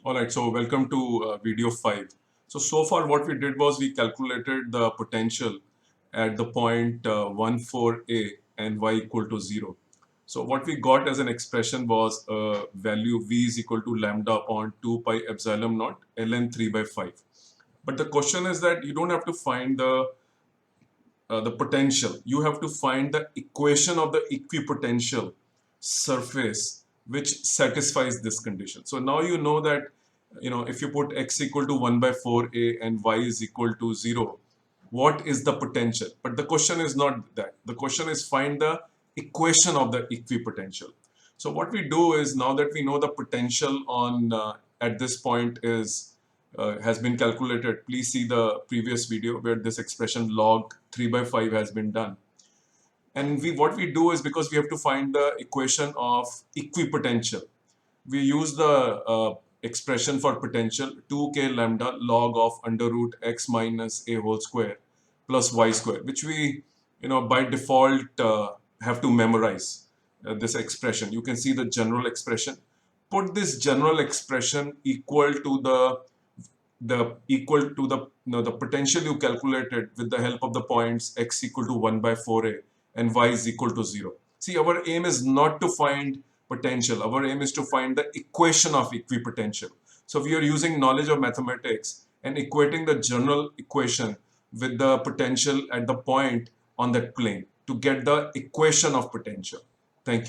Alright, so welcome to video 5. So far what we did was we calculated the potential at the point 1, 4a and y equal to 0. So what we got as an expression was a value v is equal to lambda upon 2 pi epsilon naught ln 3 by 5. But the question is that you don't have to find the potential. You have to find the equation of the equipotential surface which satisfies this condition. So now you know that if you put x equal to 1 by 4a and y is equal to 0, what is the potential? But the question is not that. The question is find the equation of the equipotential. So what we do is, now that we know the potential on at this point is has been calculated, please see the previous video where this expression log 3 by 5 has been done. And what we do is, because we have to find the equation of equipotential, we use the expression for potential 2k lambda log of under root x minus a whole square plus y square, which we by default have to memorize this expression. You can see the general expression. Put this general expression equal to the potential you calculated with the help of the points x equal to 1 by 4a and y is equal to 0. See, our aim is not to find potential. Our aim is to find the equation of equipotential. So we are using knowledge of mathematics and equating the general equation with the potential at the point on that plane to get the equation of potential.